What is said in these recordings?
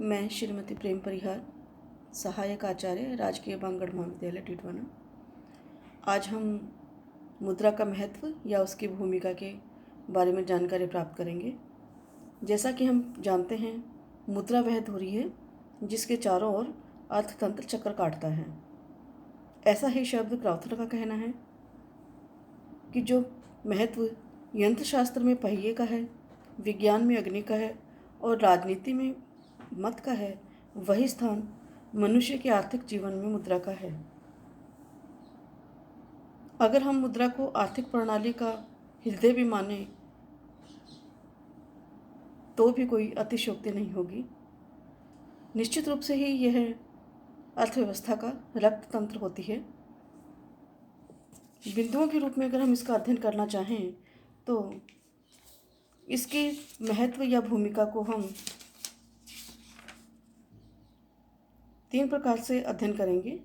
मैं श्रीमती प्रेम परिहार, सहायक आचार्य, राजकीय बांगड़ महाविद्यालय टिटवाना। आज हम मुद्रा का महत्व या उसकी भूमिका के बारे में जानकारी प्राप्त करेंगे। जैसा कि हम जानते हैं, मुद्रा वह धुरी है जिसके चारों ओर अर्थतंत्र चक्कर काटता है। ऐसा ही शब्द क्राउथर का कहना है कि जो महत्व यंत्रशास्त्र में पहिए का है, विज्ञान में अग्नि का है और राजनीति में मत का है, वही स्थान मनुष्य के आर्थिक जीवन में मुद्रा का है। अगर हम मुद्रा को आर्थिक प्रणाली का हृदय भी माने तो भी कोई अतिशयोक्ति नहीं होगी। निश्चित रूप से ही यह अर्थव्यवस्था का रक्त तंत्र होती है। बिंदुओं के रूप में अगर हम इसका अध्ययन करना चाहें तो इसके महत्व या भूमिका को हम 3 प्रकार से अध्ययन करेंगे।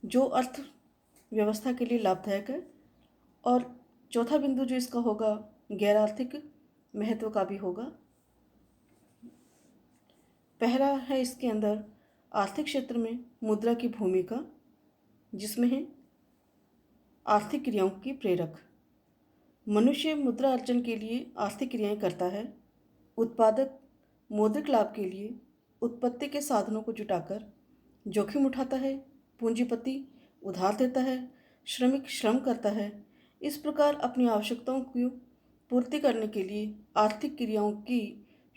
जो अर्थव्यवस्था के लिए लाभदायक है, और चौथा बिंदु जो इसका होगा गैर आर्थिक महत्व का भी होगा। पहला है इसके अंदर आर्थिक क्षेत्र में मुद्रा की भूमिका, जिसमें है आर्थिक क्रियाओं की प्रेरक। मनुष्य मुद्रा अर्जन के लिए आर्थिक क्रियाएं करता है। उत्पादक मौद्रिक लाभ के लिए उत्पत्ति के साधनों को जुटाकर जोखिम उठाता है। पूंजीपति उधार देता है। श्रमिक श्रम करता है। इस प्रकार अपनी आवश्यकताओं की पूर्ति करने के लिए आर्थिक क्रियाओं की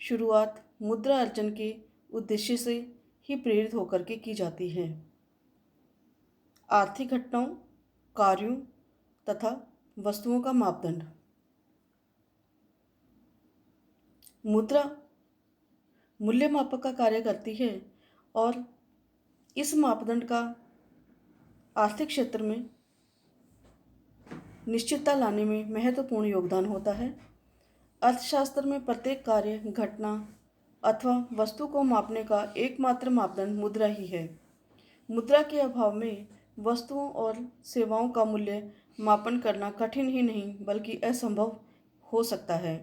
शुरुआत मुद्रा अर्जन के उद्देश्य से ही प्रेरित होकर के की जाती है। आर्थिक घटनाओं, कार्यों तथा वस्तुओं का मापदंड। मुद्रा मूल्य मापक का कार्य करती है और इस मापदंड का आर्थिक क्षेत्र में निश्चितता लाने में महत्वपूर्ण योगदान होता है। अर्थशास्त्र में प्रत्येक कार्य, घटना अथवा वस्तु को मापने का एकमात्र मापदंड मुद्रा ही है। मुद्रा के अभाव में वस्तुओं और सेवाओं का मूल्य मापन करना कठिन ही नहीं बल्कि असंभव हो सकता है।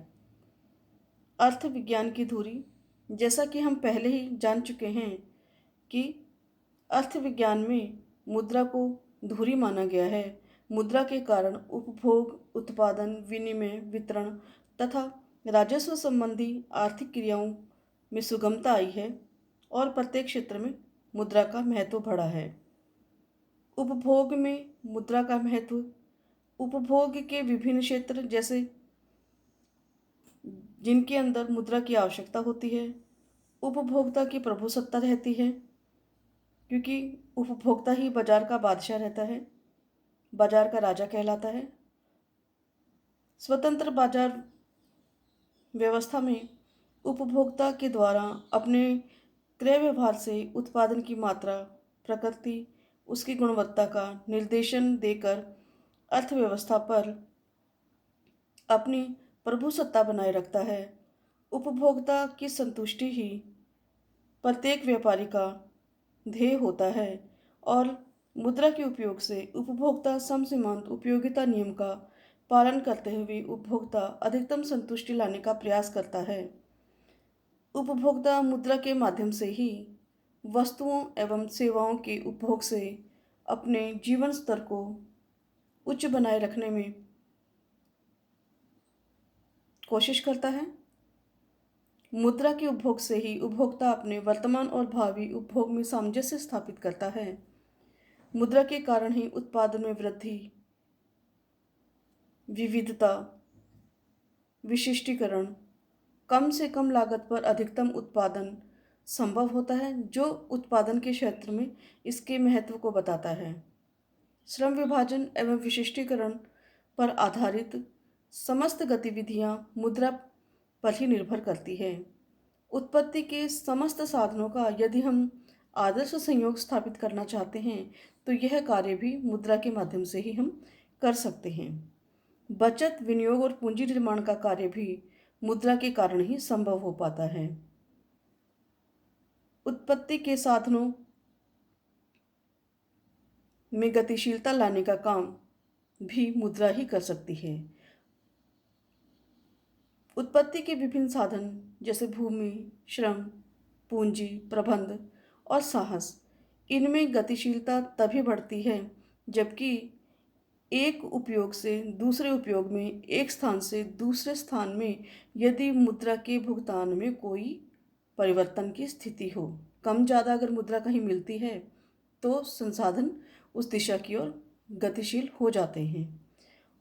अर्थ विज्ञान की धुरी, जैसा कि हम पहले ही जान चुके हैं कि अर्थ विज्ञान में मुद्रा को धुरी माना गया है। मुद्रा के कारण उपभोग, उत्पादन, विनिमय, वितरण तथा राजस्व संबंधी आर्थिक क्रियाओं में सुगमता आई है और प्रत्येक क्षेत्र में मुद्रा का महत्व बढ़ा है। उपभोग में मुद्रा का महत्व, उपभोग के विभिन्न क्षेत्र जैसे जिनके अंदर मुद्रा की आवश्यकता होती है, उपभोक्ता की प्रभुसत्ता रहती है, क्योंकि उपभोक्ता ही बाजार का बादशाह रहता है, बाजार का राजा कहलाता है। स्वतंत्र बाजार व्यवस्था में उपभोक्ता के द्वारा अपने क्रय व्यवहार से उत्पादन की मात्रा, प्रकृति, उसकी गुणवत्ता का निर्देशन देकर अर्थव्यवस्था पर अपनी प्रभुसत्ता बनाए रखता है। उपभोक्ता की संतुष्टि ही प्रत्येक व्यापारी का ध्येय होता है और मुद्रा के उपयोग से उपभोक्ता समसीमांत उपयोगिता नियम का पालन करते हुए उपभोक्ता अधिकतम संतुष्टि लाने का प्रयास करता है। उपभोक्ता मुद्रा के माध्यम से ही वस्तुओं एवं सेवाओं के उपभोग से अपने जीवन स्तर को उच्च बनाए रखने में कोशिश करता है। मुद्रा के उपभोग से ही उपभोक्ता अपने वर्तमान और भावी उपभोग में सामंजस्य स्थापित करता है। मुद्रा के कारण ही उत्पादन में वृद्धि, विविधता, विशिष्टीकरण, कम से कम लागत पर अधिकतम उत्पादन संभव होता है, जो उत्पादन के क्षेत्र में इसके महत्व को बताता है। श्रम विभाजन एवं विशिष्टीकरण पर आधारित समस्त गतिविधियां मुद्रा पर ही निर्भर करती है। उत्पत्ति के समस्त साधनों का यदि हम आदर्श संयोग स्थापित करना चाहते हैं तो यह कार्य भी मुद्रा के माध्यम से ही हम कर सकते हैं। बचत, विनियोग और पूंजी निर्माण का कार्य भी मुद्रा के कारण ही संभव हो पाता है। उत्पत्ति के साधनों में गतिशीलता लाने का काम भी मुद्रा ही कर सकती है। उत्पत्ति के विभिन्न साधन जैसे भूमि, श्रम, पूंजी, प्रबंध और साहस, इनमें गतिशीलता तभी बढ़ती है जबकि एक उपयोग से दूसरे उपयोग में, एक स्थान से दूसरे स्थान में यदि मुद्रा के भुगतान में कोई परिवर्तन की स्थिति हो। कम ज़्यादा अगर मुद्रा कहीं मिलती है तो संसाधन उस दिशा की ओर गतिशील हो जाते हैं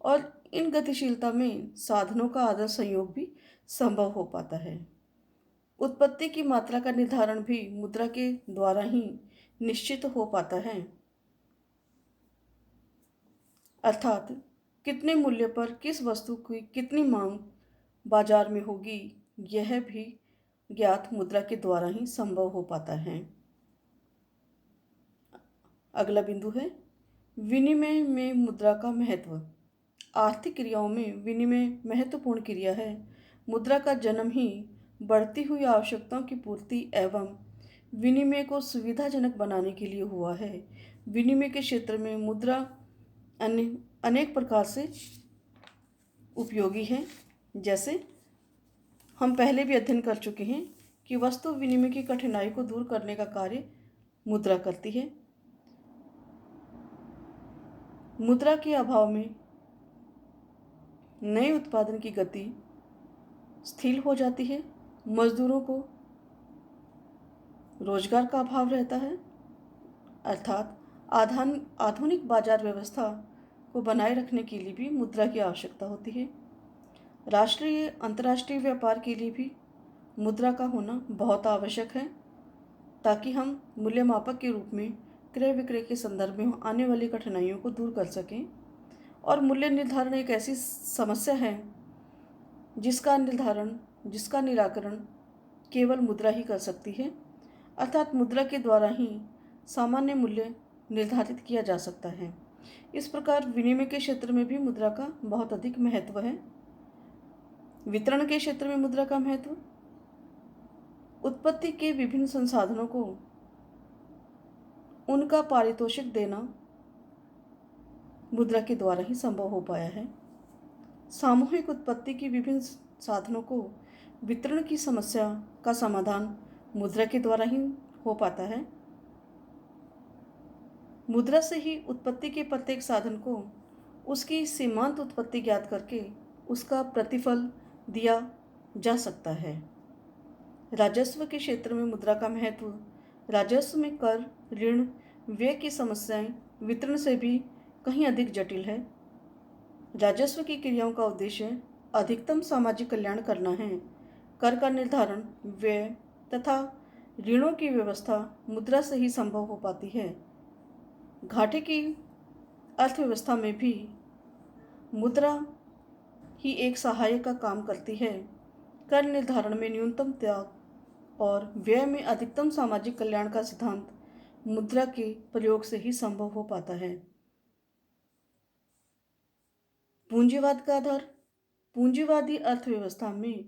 और इन गतिशीलता में साधनों का आदर्श संयोग भी संभव हो पाता है। उत्पत्ति की मात्रा का निर्धारण भी मुद्रा के द्वारा ही निश्चित हो पाता है, अर्थात कितने मूल्य पर किस वस्तु की कितनी मांग बाजार में होगी, यह भी ज्ञात मुद्रा के द्वारा ही संभव हो पाता है। अगला बिंदु है विनिमय में मुद्रा का महत्व। आर्थिक क्रियाओं में विनिमय महत्वपूर्ण क्रिया है। मुद्रा का जन्म ही बढ़ती हुई आवश्यकताओं की पूर्ति एवं विनिमय को सुविधाजनक बनाने के लिए हुआ है। विनिमय के क्षेत्र में मुद्रा अनेक प्रकार से उपयोगी है। जैसे हम पहले भी अध्ययन कर चुके हैं कि वस्तु विनिमय की कठिनाई को दूर करने का कार्य मुद्रा करती है। मुद्रा के अभाव में नए उत्पादन की गति स्थिर हो जाती है, मजदूरों को रोजगार का अभाव रहता है, अर्थात आधुनिक बाजार व्यवस्था को बनाए रखने के लिए भी मुद्रा की आवश्यकता होती है। राष्ट्रीय अंतर्राष्ट्रीय व्यापार के लिए भी मुद्रा का होना बहुत आवश्यक है ताकि हम मूल्यमापक के रूप में क्रय विक्रय के संदर्भ में आने वाली कठिनाइयों को दूर कर सकें। और मूल्य निर्धारण एक ऐसी समस्या है जिसका निराकरण केवल मुद्रा ही कर सकती है, अर्थात मुद्रा के द्वारा ही सामान्य मूल्य निर्धारित किया जा सकता है। इस प्रकार विनिमय के क्षेत्र में भी मुद्रा का बहुत अधिक महत्व है। वितरण के क्षेत्र में मुद्रा का महत्व, उत्पत्ति के विभिन्न संसाधनों को उनका पारितोषिक देना मुद्रा के द्वारा ही संभव हो पाया है। सामूहिक उत्पत्ति की विभिन्न साधनों को वितरण की समस्या का समाधान मुद्रा के द्वारा ही हो पाता है। मुद्रा से ही उत्पत्ति के प्रत्येक साधन को उसकी सीमांत उत्पत्ति ज्ञात करके उसका प्रतिफल दिया जा सकता है। राजस्व के क्षेत्र में मुद्रा का महत्व, राजस्व में कर, ऋण, व्यय की समस्याएं वितरण से भी कहीं अधिक जटिल है। राजस्व की क्रियाओं का उद्देश्य अधिकतम सामाजिक कल्याण करना है। कर का निर्धारण, व्यय तथा ऋणों की व्यवस्था मुद्रा से ही संभव हो पाती है। घाटे की अर्थव्यवस्था में भी मुद्रा ही एक सहायक का काम करती है। कर निर्धारण में न्यूनतम त्याग और व्यय में अधिकतम सामाजिक कल्याण का सिद्धांत मुद्रा के प्रयोग से ही संभव हो पाता है। पूंजीवाद का आधार, पूंजीवादी अर्थव्यवस्था में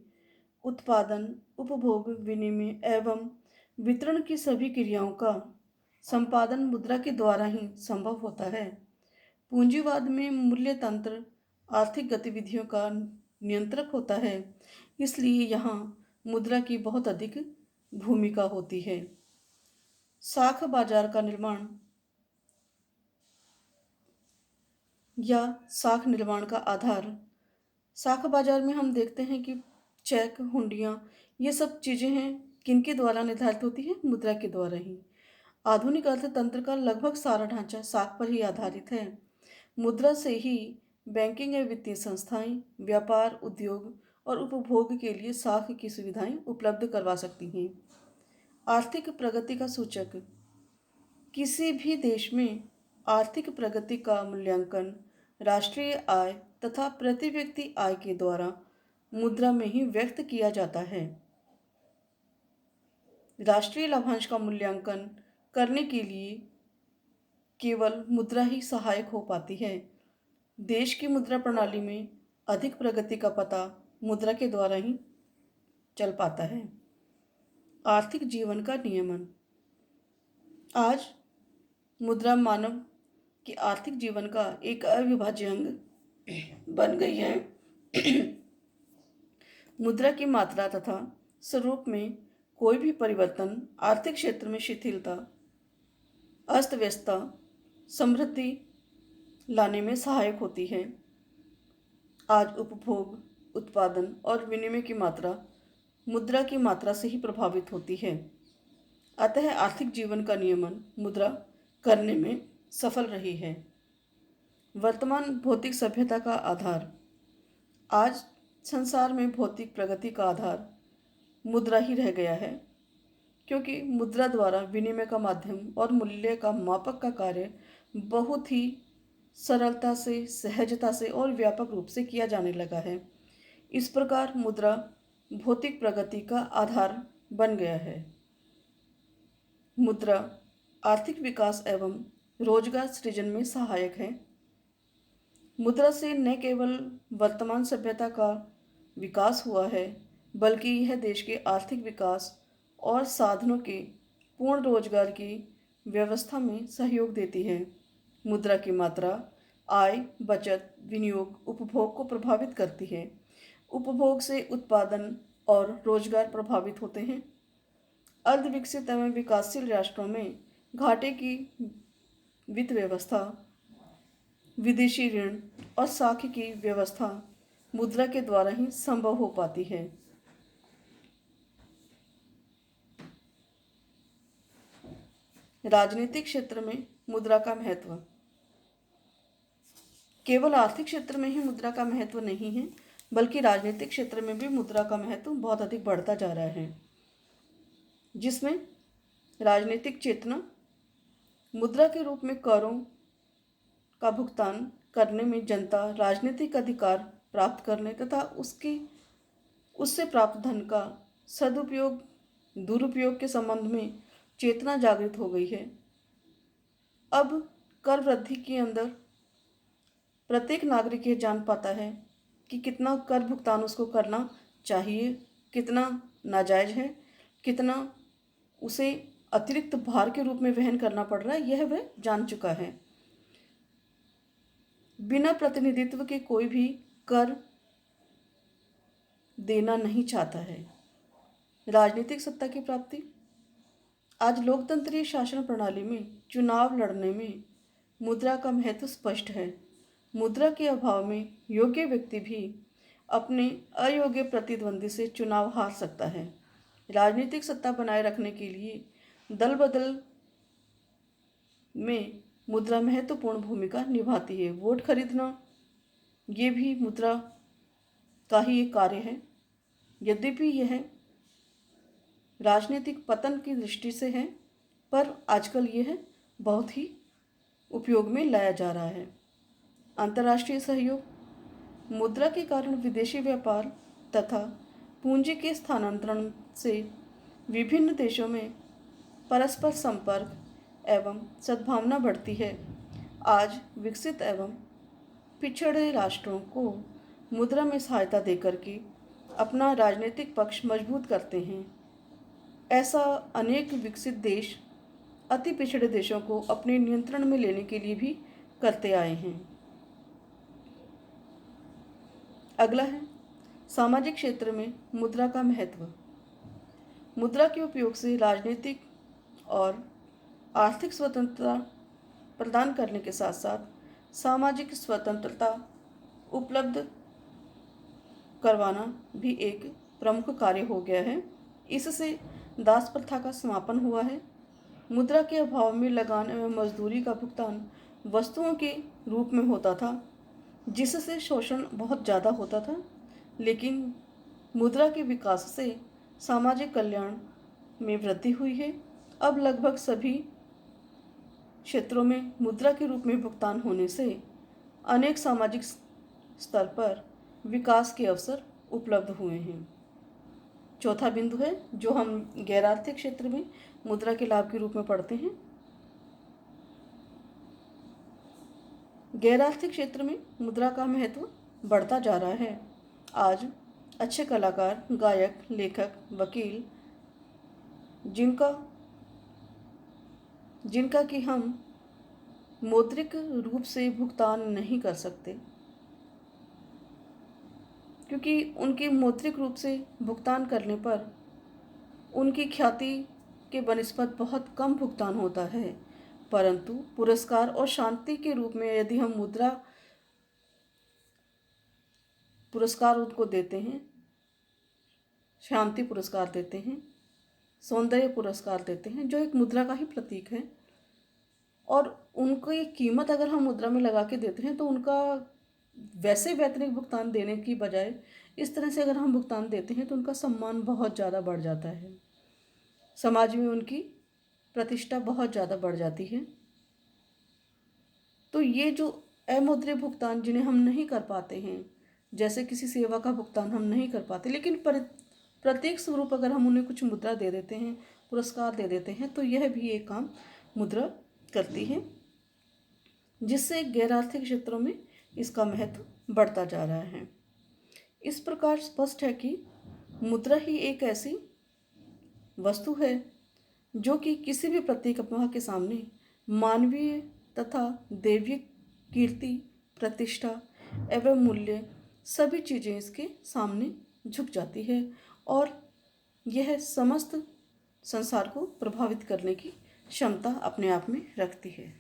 उत्पादन, उपभोग, विनिमय एवं वितरण की सभी क्रियाओं का संपादन मुद्रा के द्वारा ही संभव होता है। पूंजीवाद में मूल्य तंत्र आर्थिक गतिविधियों का नियंत्रक होता है, इसलिए यहाँ मुद्रा की बहुत अधिक भूमिका होती है। साख बाजार का निर्माण या साख निर्माण का आधार, साख बाजार में हम देखते हैं कि चेक, हुंडियाँ, ये सब चीज़ें हैं किनके द्वारा निर्धारित होती है, मुद्रा के द्वारा ही। आधुनिक अर्थतंत्र का लगभग सारा ढांचा साख पर ही आधारित है। मुद्रा से ही बैंकिंग एवं वित्तीय संस्थाएं व्यापार, उद्योग और उपभोग के लिए साख की सुविधाएं उपलब्ध करवा सकती हैं। आर्थिक प्रगति का सूचक, किसी भी देश में आर्थिक प्रगति का मूल्यांकन राष्ट्रीय आय तथा प्रति व्यक्ति आय के द्वारा मुद्रा में ही व्यक्त किया जाता है। राष्ट्रीय लाभांश का मूल्यांकन करने के लिए केवल मुद्रा ही सहायक हो पाती है। देश की मुद्रा प्रणाली में अधिक प्रगति का पता मुद्रा के द्वारा ही चल पाता है। आर्थिक जीवन का नियमन, आज मुद्रा मानव के आर्थिक जीवन का एक अविभाज्य अंग बन गई है। मुद्रा की मात्रा तथा स्वरूप में कोई भी परिवर्तन आर्थिक क्षेत्र में शिथिलता, अस्त व्यस्तता, समृद्धि लाने में सहायक होती है। आज उपभोग, उत्पादन और विनिमय की मात्रा मुद्रा की मात्रा से ही प्रभावित होती है। अतः आर्थिक जीवन का नियमन मुद्रा करने में सफल रही है। वर्तमान भौतिक सभ्यता का आधार। आज संसार में भौतिक प्रगति का आधार मुद्रा ही रह गया है, क्योंकि मुद्रा द्वारा विनिमय का माध्यम और मूल्य का मापक का कार्य बहुत ही सरलता से, सहजता से और व्यापक रूप से किया जाने लगा है। इस प्रकार मुद्रा भौतिक प्रगति का आधार बन गया है। मुद्रा आर्थिक विकास एवं रोजगार सृजन में सहायक है। मुद्रा से न केवल वर्तमान सभ्यता का विकास हुआ है, बल्कि यह देश के आर्थिक विकास और साधनों के पूर्ण रोजगार की व्यवस्था में सहयोग देती है। मुद्रा की मात्रा आय, बचत, विनियोग, उपभोग को प्रभावित करती है। उपभोग से उत्पादन और रोजगार प्रभावित होते हैं। अर्धविकसित एवं विकासशील राष्ट्रों में घाटे की वित्त व्यवस्था, विदेशी ऋण और साख की व्यवस्था मुद्रा के द्वारा ही संभव हो पाती है। राजनीतिक क्षेत्र में मुद्रा का महत्व। केवल आर्थिक क्षेत्र में ही मुद्रा का महत्व नहीं है, बल्कि राजनीतिक क्षेत्र में भी मुद्रा का महत्व बहुत अधिक बढ़ता जा रहा है, जिसमें राजनीतिक चेतना मुद्रा के रूप में करों का भुगतान करने में जनता राजनीतिक अधिकार प्राप्त करने तथा उससे प्राप्त धन का सदुपयोग, दुरुपयोग के संबंध में चेतना जागृत हो गई है। अब कर वृद्धि के अंदर प्रत्येक नागरिक ये जान पाता है कि कितना कर भुगतान उसको करना चाहिए, कितना नाजायज है, कितना उसे अतिरिक्त भार के रूप में वहन करना पड़ रहा है, यह वह जान चुका है। बिना प्रतिनिधित्व के कोई भी कर देना नहीं चाहता है। राजनीतिक सत्ता की प्राप्ति। आज लोकतंत्रीय शासन प्रणाली में चुनाव लड़ने में मुद्रा का महत्व स्पष्ट है। मुद्रा के अभाव में योग्य व्यक्ति भी अपने अयोग्य प्रतिद्वंदी से चुनाव हार सकता है। राजनीतिक सत्ता बनाए रखने के लिए दल बदल में मुद्रा महत्वपूर्ण भूमिका निभाती है। वोट खरीदना ये भी मुद्रा का ही एक कार्य है। यद्यपि यह राजनीतिक पतन की दृष्टि से है, पर आजकल यह बहुत ही उपयोग में लाया जा रहा है। अंतर्राष्ट्रीय सहयोग। मुद्रा के कारण विदेशी व्यापार तथा पूंजी के स्थानांतरण से विभिन्न देशों में परस्पर संपर्क एवं सद्भावना बढ़ती है। आज विकसित एवं पिछड़े राष्ट्रों को मुद्रा में सहायता देकर के अपना राजनीतिक पक्ष मजबूत करते हैं। ऐसा अनेक विकसित देश अति पिछड़े देशों को अपने नियंत्रण में लेने के लिए भी करते आए हैं। अगला है सामाजिक क्षेत्र में मुद्रा का महत्व। मुद्रा के उपयोग से राजनीतिक और आर्थिक स्वतंत्रता प्रदान करने के साथ साथ सामाजिक स्वतंत्रता उपलब्ध करवाना भी एक प्रमुख कार्य हो गया है। इससे दास प्रथा का समापन हुआ है। मुद्रा के अभाव में लगान एवं मजदूरी का भुगतान वस्तुओं के रूप में होता था, जिससे शोषण बहुत ज़्यादा होता था। लेकिन मुद्रा के विकास से सामाजिक कल्याण में वृद्धि हुई है। अब लगभग सभी क्षेत्रों में मुद्रा के रूप में भुगतान होने से अनेक सामाजिक स्तर पर विकास के अवसर उपलब्ध हुए हैं। चौथा बिंदु है जो हम गैर आर्थिक क्षेत्र में मुद्रा के लाभ के रूप में पढ़ते हैं। गैर आर्थिक क्षेत्र में मुद्रा का महत्व बढ़ता जा रहा है। आज अच्छे कलाकार, गायक, लेखक, वकील जिनका कि हम मौद्रिक रूप से भुगतान नहीं कर सकते, क्योंकि उनकी मौद्रिक रूप से भुगतान करने पर उनकी ख्याति के बनिस्पत बहुत कम भुगतान होता है। परंतु पुरस्कार और शांति के रूप में यदि हम मुद्रा पुरस्कार उनको देते हैं, शांति पुरस्कार देते हैं, सौंदर्य पुरस्कार देते हैं, जो एक मुद्रा का ही प्रतीक है, और उनको ये कीमत अगर हम मुद्रा में लगा के देते हैं तो उनका वैसे वैतनिक भुगतान देने की बजाय इस तरह से अगर हम भुगतान देते हैं तो उनका सम्मान बहुत ज़्यादा बढ़ जाता है, समाज में उनकी प्रतिष्ठा बहुत ज़्यादा बढ़ जाती है। तो ये जो अमुद्रा भुगतान जिन्हें हम नहीं कर पाते हैं, जैसे किसी सेवा का भुगतान हम नहीं कर पाते, लेकिन प्रत्येक स्वरूप अगर हम उन्हें कुछ मुद्रा दे देते हैं, पुरस्कार दे देते हैं, तो यह भी एक काम मुद्रा करती है, जिससे गैर आर्थिक क्षेत्रों में इसका महत्व बढ़ता जा रहा है। इस प्रकार स्पष्ट है कि मुद्रा ही एक ऐसी वस्तु है जो कि किसी भी प्रतीकात्मक के सामने मानवीय तथा दैवीय कीर्ति, प्रतिष्ठा एवं मूल्य सभी चीज़ें इसके सामने झुक जाती है और यह समस्त संसार को प्रभावित करने की क्षमता अपने आप में रखती है।